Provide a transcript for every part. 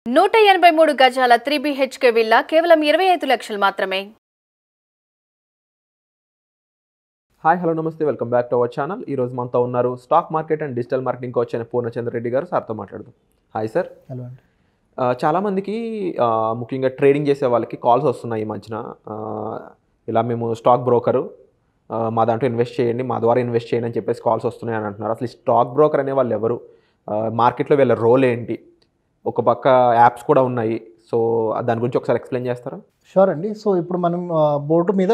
183 గజాల 3 BHK villa కేవలం 25 లక్షలు మాత్రమే. హాయ్ హలో నమస్తే, welcome back to our channel. ఈ రోజు మనతో ఉన్నారు stock market and digital marketing coach అయిన పూర్ణచంద్ర రెడ్డి గారు. సార్తో మాట్లాడదాం. Hi sir. హలో అండి. చాలామందికి ముఖ్యంగా ట్రేడింగ్ చేసే వాళ్ళకి కాల్స్ వస్తున్నాయి ఈ మధ్యన. ఇలా మేము స్టాక్ బ్రోకరు, మా దాంట్లో ఇన్వెస్ట్ చేయండి, మా ద్వారా ఇన్వెస్ట్ చేయండి అని చెప్పేసి కాల్స్ వస్తున్నాయి అని అంటున్నారు. అసలు ఈ స్టాక్ బ్రోకర్ అనే వాళ్ళు ఎవరు, మార్కెట్లో వీళ్ళ రోల్ ఏంటి, ఒక పక్క యాప్స్ కూడా ఉన్నాయి, సో దాని గురించి ఒకసారి ఎక్స్ప్లెయిన్ చేస్తారా? షూర్ అండి. సో ఇప్పుడు మనం బోర్డు మీద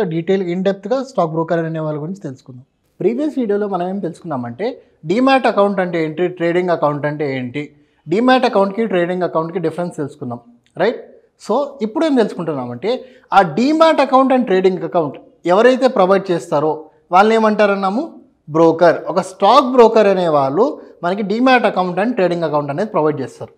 ఇన్డెప్త్గా స్టాక్ బ్రోకర్ అనే వాళ్ళ గురించి తెలుసుకుందాం. ప్రీవియస్ వీడియోలో మనం ఏం తెలుసుకున్నామంటే డీమ్యాట్ అకౌంట్ అంటే ఏంటి, ట్రేడింగ్ అకౌంట్ అంటే ఏంటి, డీమ్యాట్ అకౌంట్కి ట్రేడింగ్ అకౌంట్కి డిఫరెన్స్ తెలుసుకుందాం, రైట్? సో ఇప్పుడు ఏం తెలుసుకుంటున్నామంటే ఆ demat account and trading account ఎవరైతే ప్రొవైడ్ చేస్తారో వాళ్ళని ఏమంటారన్నాము? బ్రోకర్. ఒక స్టాక్ బ్రోకర్ అనే వాళ్ళు మనకి demat account and trading account అనేది ప్రొవైడ్ చేస్తారు,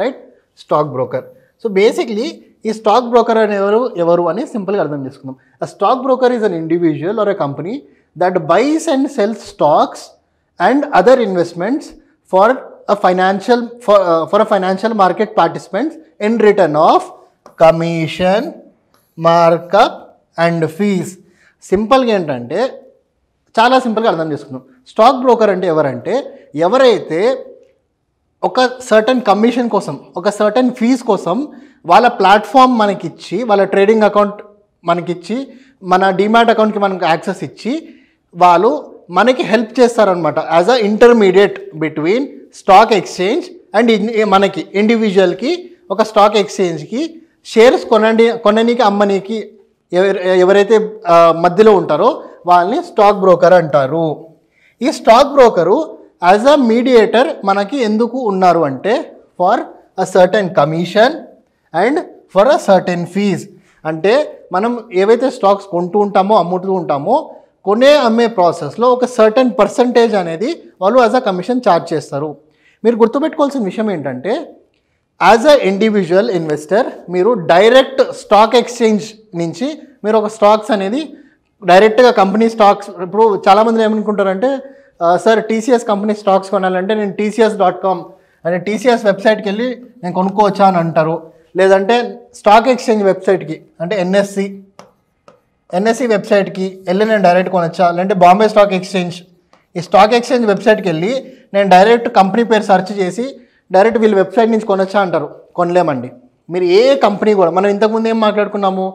right? Stock broker. So basically ఈ స్టాక్ బ్రోకర్ అనే ఎవరు అని సింపుల్గా అర్థం చేసుకుందాం. A stock broker is an individual or a company that buys and sells stocks and other investments for a financial market participants in return of commission, markup and fees. సింపుల్గా ఏంటంటే చాలా సింపుల్గా అర్థం చేసుకుందాం. స్టాక్ బ్రోకర్ అంటే ఎవరంటే ఎవరైతే ఒక సర్టన్ కమిషన్ కోసం, ఒక సర్టన్ ఫీజ్ కోసం వాళ్ళ ప్లాట్ఫామ్ మనకిచ్చి, వాళ్ళ ట్రేడింగ్ అకౌంట్ మనకిచ్చి, మన డీమ్యాట్ అకౌంట్కి మనకు యాక్సెస్ ఇచ్చి వాళ్ళు మనకి హెల్ప్ చేస్తారనమాట. As a intermediate between stock exchange and మనకి ఇండివిజువల్కి ఒక స్టాక్ ఎక్స్చేంజ్కి షేర్స్ కొననీకి అమ్మనీకి ఎవరైతే మధ్యలో ఉంటారో వాళ్ళని స్టాక్ బ్రోకర్ అంటారు. ఈ stock broker as a mediator మనకి ఎందుకు ఉన్నారు అంటే for a certain commission and for a certain fees. అంటే మనం ఏవైతే స్టాక్స్ కొంటూ ఉంటామో అమ్ముతూ ఉంటామో కొనే అమ్మే ప్రాసెస్లో ఒక సర్టెన్ పర్సంటేజ్ అనేది వాళ్ళు యాజ్ అ కమిషన్ ఛార్జ్ చేస్తారు. మీరు గుర్తుపెట్టుకోవాల్సిన విషయం ఏంటంటే యాజ్ అ ఇండివిజువల్ ఇన్వెస్టర్ మీరు డైరెక్ట్ స్టాక్ ఎక్స్చేంజ్ నుంచి మీరు ఒక స్టాక్స్ అనేది డైరెక్ట్గా కంపెనీ స్టాక్స్, ఇప్పుడు చాలామంది ఏమనుకుంటారంటే సార్ టీసీఎస్ కంపెనీ స్టాక్స్ కొనాలంటే నేను TCS.com అంటే టీసీఎస్ వెబ్సైట్కి వెళ్ళి నేను కొనుక్కోవచ్చా అని అంటారు. లేదంటే స్టాక్ ఎక్స్చేంజ్ వెబ్సైట్కి అంటే ఎన్ఎస్సి వెబ్సైట్కి వెళ్ళి నేను డైరెక్ట్ కొనొచ్చా, లేదంటే బాంబే స్టాక్ ఎక్స్చేంజ్, ఈ స్టాక్ ఎక్స్చేంజ్ వెబ్సైట్కి వెళ్ళి నేను డైరెక్ట్ కంపెనీ పేరు సెర్చ్ చేసి డైరెక్ట్ వీళ్ళ వెబ్సైట్ నుంచి కొనొచ్చా అంటారు. కొనలేమండి. మీరు ఏ కంపెనీ కూడా, మనం ఇంతకుముందు ఏం మాట్లాడుకున్నాము,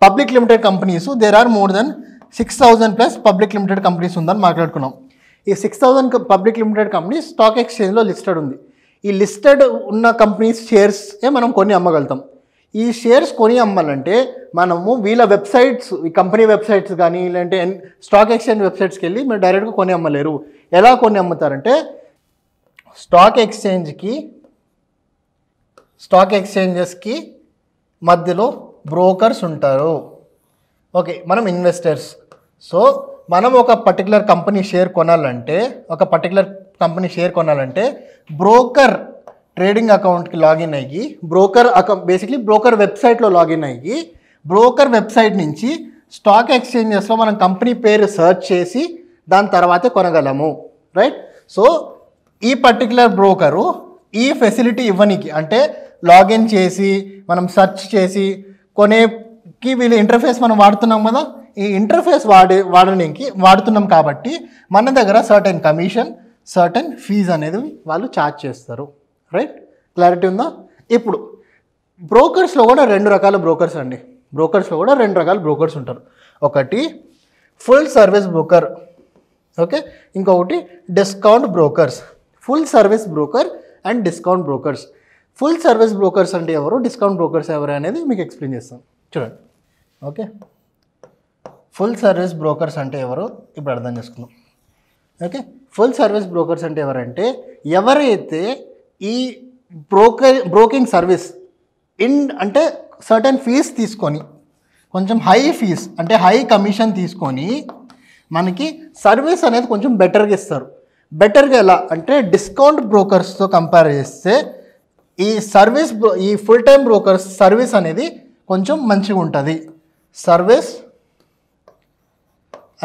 public limited companies there are more than 6,000+ public limited companies ఉందని మాట్లాడుకున్నాం. ఈ 6,000 పబ్లిక్ లిమిటెడ్ కంపెనీస్ స్టాక్ ఎక్స్చేంజ్లో లిస్టెడ్ ఉంది. ఈ లిస్టెడ్ ఉన్న కంపెనీస్ షేర్సే మనం కొని అమ్మగలుగుతాం. ఈ షేర్స్ కొని అమ్మాలంటే మనము వీళ్ళ వెబ్సైట్స్, ఈ కంపెనీ వెబ్సైట్స్ కానీ లేదంటే స్టాక్ ఎక్స్చేంజ్ వెబ్సైట్స్కి వెళ్ళి మీరు డైరెక్ట్గా కొని అమ్మలేరు. ఎలా కొని అమ్ముతారంటే స్టాక్ ఎక్స్చేంజెస్కి మధ్యలో బ్రోకర్స్ ఉంటారు. ఓకే, మనం ఇన్వెస్టర్స్. సో మనం ఒక పర్టికులర్ కంపెనీ షేర్ కొనాలంటే బ్రోకర్ ట్రేడింగ్ అకౌంట్కి లాగిన్ అయ్యి బ్రోకర్ వెబ్సైట్లో లాగిన్ అయ్యి బ్రోకర్ వెబ్సైట్ నుంచి స్టాక్ ఎక్స్చేంజెస్లో మనం కంపెనీ పేరు సెర్చ్ చేసి దాని తర్వాతే కొనగలము, రైట్? సో ఈ పర్టికులర్ బ్రోకరు ఈ ఫెసిలిటీ ఇవ్వనికి, అంటే లాగిన్ చేసి మనం సెర్చ్ చేసి కొనేకి వీళ్ళ ఇంటర్ఫేస్ మనం వాడుతున్నాం కదా, ఈ ఇంటర్ఫేస్ వాడడానికి వాడుతున్నాం కాబట్టి మన దగ్గర సర్టెన్ కమిషన్, సర్టెన్ ఫీజ్ అనేది వాళ్ళు ఛార్జ్ చేస్తారు, రైట్? క్లారిటీ ఉందా? ఇప్పుడు బ్రోకర్స్లో కూడా రెండు రకాల బ్రోకర్స్ అండి. రెండు రకాల బ్రోకర్స్ ఉంటారు. ఒకటి ఫుల్ సర్వీస్ బ్రోకర్, ఓకే, ఇంకొకటి discount brokers. Full service broker and discount brokers. Full service brokers అంటే ఎవరు, డిస్కౌంట్ బ్రోకర్స్ ఎవరు అనేది మీకు ఎక్స్ప్లెయిన్ చేస్తాను, చూడండి. ఓకే, ఫుల్ సర్వీస్ బ్రోకర్స్ అంటే ఎవరు ఇప్పుడు అర్థం చేసుకుందాం. ఓకే, ఫుల్ సర్వీస్ బ్రోకర్స్ అంటే ఎవరంటే ఎవరైతే ఈ బ్రోకింగ్ సర్వీస్ అంటే సర్టెన్ ఫీజ్ తీసుకొని, కొంచెం హై ఫీజ్ అంటే హై కమిషన్ తీసుకొని మనకి సర్వీస్ అనేది కొంచెం బెటర్గా ఇస్తారు. బెటర్గా ఎలా అంటే డిస్కౌంట్ బ్రోకర్స్తో కంపేర్ చేస్తే ఈ ఫుల్ టైమ్ బ్రోకర్స్ సర్వీస్ అనేది కొంచెం మంచిగా ఉంటుంది. సర్వీస్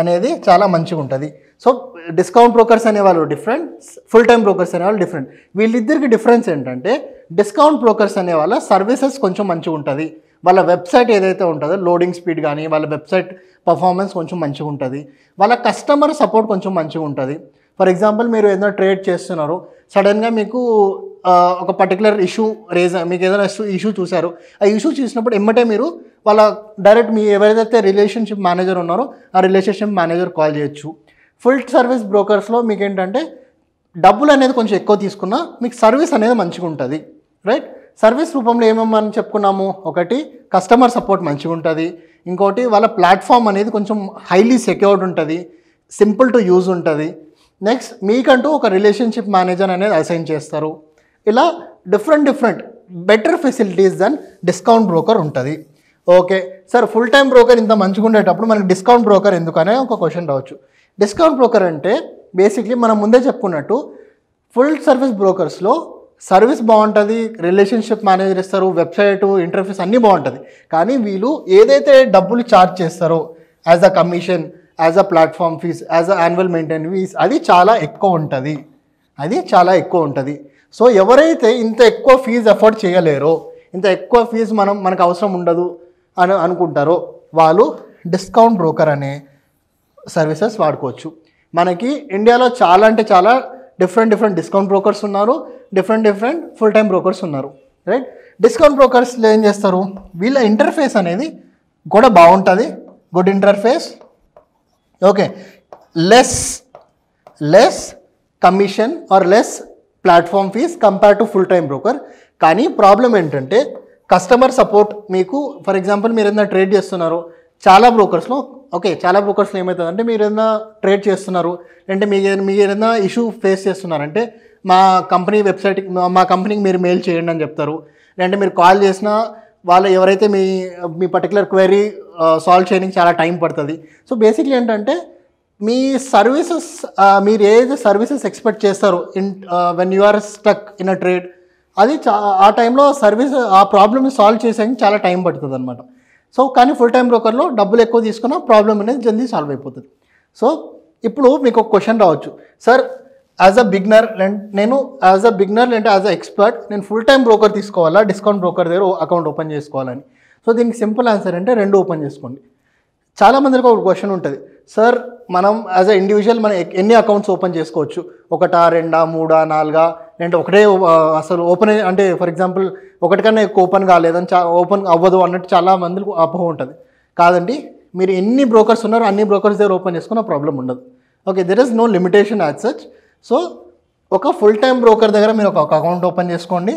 అనేది చాలా మంచిగా ఉంటుంది. సో డిస్కౌంట్ బ్రోకర్స్ అనేవాళ్ళు డిఫరెంట్, ఫుల్ టైం బ్రోకర్స్ అనేవాళ్ళు డిఫరెంట్. వీళ్ళిద్దరికి డిఫరెన్స్ ఏంటంటే డిస్కౌంట్ బ్రోకర్స్ అనే వాళ్ళ సర్వీసెస్ కొంచెం మంచిగా ఉంటుంది. వాళ్ళ వెబ్సైట్ ఏదైతే ఉంటుందో లోడింగ్ స్పీడ్ కానీ వాళ్ళ వెబ్సైట్ పర్ఫార్మెన్స్ కొంచెం మంచిగా ఉంటుంది. వాళ్ళ కస్టమర్ సపోర్ట్ కొంచెం మంచిగా ఉంటుంది. ఫర్ ఎగ్జాంపుల్ మీరు ఏదైనా ట్రేడ్ చేస్తున్నారు, సడన్గా మీకు ఒక పర్టికులర్ ఇష్యూ మీకు ఏదైనా ఇష్యూ చూశారు, ఆ ఇష్యూ చూసినప్పుడు ఎమ్మటే మీరు వాళ్ళ డైరెక్ట్ మీ ఎవరైతే రిలేషన్షిప్ మేనేజర్ ఉన్నారో ఆ రిలేషన్షిప్ మేనేజర్ కాల్ చేయొచ్చు. ఫుల్ సర్వీస్ బ్రోకర్స్లో మీకు ఏంటంటే డబ్బులు అనేది కొంచెం ఎక్కువ తీసుకున్నా మీకు సర్వీస్ అనేది మంచిగా ఉంటుంది, రైట్? సర్వీస్ రూపంలో ఏమేమి మనం చెప్పుకున్నాము, ఒకటి కస్టమర్ సపోర్ట్ మంచిగా ఉంటుంది, ఇంకోటి వాళ్ళ ప్లాట్ఫామ్ అనేది కొంచెం హైలీ సెక్యూర్డ్ ఉంటుంది, సింపుల్ టు యూజ్ ఉంటుంది. నెక్స్ట్ మీకంటూ ఒక రిలేషన్షిప్ మేనేజర్ అనేది అసైన్ చేస్తారు. ఇలా different better facilities then discount broker ఉంటుంది. Okay sir, full time broker ఇంత మంచిగా ఉండేటప్పుడు మనకి డిస్కౌంట్ బ్రోకర్ ఎందుకనే ఒక క్వశ్చన్ రావచ్చు. డిస్కౌంట్ బ్రోకర్ అంటే బేసిక్లీ మనం ముందే చెప్పుకున్నట్టు ఫుల్ సర్వీస్ బ్రోకర్స్లో సర్వీస్ బాగుంటుంది, రిలేషన్షిప్ మేనేజర్ ఇస్తారు, వెబ్సైట్ ఇంటర్ఫేస్ అన్నీ బాగుంటుంది. కానీ వీళ్ళు ఏదైతే డబ్బులు ఛార్జ్ చేస్తారో as a commission, as a platform fees, as a annual maintenance fees అది చాలా ఎక్కువ ఉంటుంది. సో ఎవరైతే ఇంత ఎక్కువ ఫీజు అఫోర్డ్ చేయలేరో, ఇంత ఎక్కువ ఫీజు మనకు అవసరం ఉండదు అని అనుకుంటారో వాళ్ళు డిస్కౌంట్ బ్రోకర్ అనే సర్వీసెస్ వాడుకోవచ్చు. మనకి ఇండియాలో చాలా డిఫరెంట్ డిస్కౌంట్ బ్రోకర్స్ ఉన్నారు, డిఫరెంట్ ఫుల్ టైం బ్రోకర్స్ ఉన్నారు, రైట్? డిస్కౌంట్ బ్రోకర్స్లో ఏం చేస్తారు, వీళ్ళ ఇంటర్ఫేస్ అనేది కూడా బాగుంటుంది, good interface, okay, less commission or less platform fees compare to full time broker. కానీ ప్రాబ్లం ఏంటంటే కస్టమర్ సపోర్ట్ మీకు ఫర్ ఎగ్జాంపుల్ మీరు ఏదైనా ట్రేడ్ చేస్తున్నారు, చాలా బ్రోకర్స్లో ఏమవుతుందంటే మీరు ఏదైనా ట్రేడ్ చేస్తున్నారు అంటే మీరు ఏదైనా ఇష్యూ ఫేస్ చేస్తున్నారంటే మా కంపెనీ వెబ్సైట్కి మా కంపెనీకి మీరు మెయిల్ చేయండి అని చెప్తారు. లేదంటే మీరు కాల్ చేసినా వాళ్ళు ఎవరైతే మీ పర్టికులర్ క్వైరీ సాల్వ్ చేయడానికి చాలా టైం పడుతుంది. సో బేసిక్లీ ఏంటంటే మీ సర్వీసెస్ మీరు ఏదైతే సర్వీసెస్ ఎక్స్పెక్ట్ చేస్తారో when you are stuck in a trade, అది ఆ టైంలో ఆ ప్రాబ్లమ్ని సాల్వ్ చేసేందుకు చాలా టైం పడుతుంది అనమాట. సో కానీ ఫుల్ టైం బ్రోకర్లో డబ్బులు ఎక్కువ తీసుకున్నా ప్రాబ్లమ్ అనేది జల్దీ సాల్వ్ అయిపోతుంది. సో ఇప్పుడు మీకు ఒక క్వశ్చన్ రావచ్చు, సార్ యాజ్ అ బిగినర్ లేదంటే యాజ్ అ ఎక్స్పర్ట్ నేను ఫుల్ టైం బ్రోకర్ తీసుకోవాలా, డిస్కౌంట్ బ్రోకర్ దగ్గర అకౌంట్ ఓపెన్ చేసుకోవాలని? సో దీనికి సింపుల్ ఆన్సర్ అంటే రెండు ఓపెన్ చేసుకోండి. చాలామందికి ఒక క్వశ్చన్ ఉంటుంది, సార్ మనం యాజ్ అ ఇండివిజువల్ మనం ఎన్ని అకౌంట్స్ ఓపెన్ చేసుకోవచ్చు, 1, 2, 3, 4 లేదంటే ఒకటే అసలు ఓపెన్ అంటే ఫర్ ఎగ్జాంపుల్ ఒకటికన్నా ఎక్కువ ఓపెన్ కాలేదని ఓపెన్ అవ్వదు అన్నట్టు చాలా మందికి అపోహ ఉంటుంది. కాదండి, మీరు ఎన్ని బ్రోకర్స్ ఉన్నారో అన్ని బ్రోకర్స్ దగ్గర ఓపెన్ చేసుకున్న ప్రాబ్లం ఉండదు. Okay, there is no limitation as such. So ఒక ఫుల్ టైం బ్రోకర్ దగ్గర మీరు ఒక అకౌంట్ ఓపెన్ చేసుకోండి,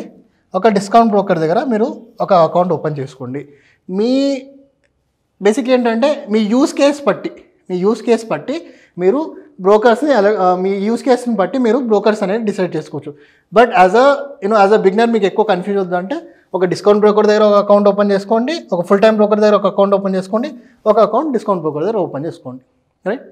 ఒక డిస్కౌంట్ బ్రోకర్ దగ్గర మీరు ఒక అకౌంట్ ఓపెన్ చేసుకోండి. మీ బేసిక్లీ ఏంటంటే మీ యూస్ కేస్ బట్టి మీరు బ్రోకర్స్ని మీ యూస్ కేస్ని బట్టి మీరు బ్రోకర్స్ అనేది డిసైడ్ చేసుకోవచ్చు. బట్ యాజ్ అ బిగినర్ మీకు ఎక్కువ కన్ఫ్యూజ్ అవుతుందంటే ఒక డిస్కౌంట్ బ్రోకర్ దగ్గర ఒక అకౌంట్ ఓపెన్ చేసుకోండి, ఒక ఫుల్ టైం బ్రోకర్ దగ్గర ఒక అకౌంట్ ఓపెన్ చేసుకోండి, ఒక అకౌంట్ డిస్కౌంట్ బ్రోకర్ దగ్గర ఓపెన్ చేసుకోండి, రైట్?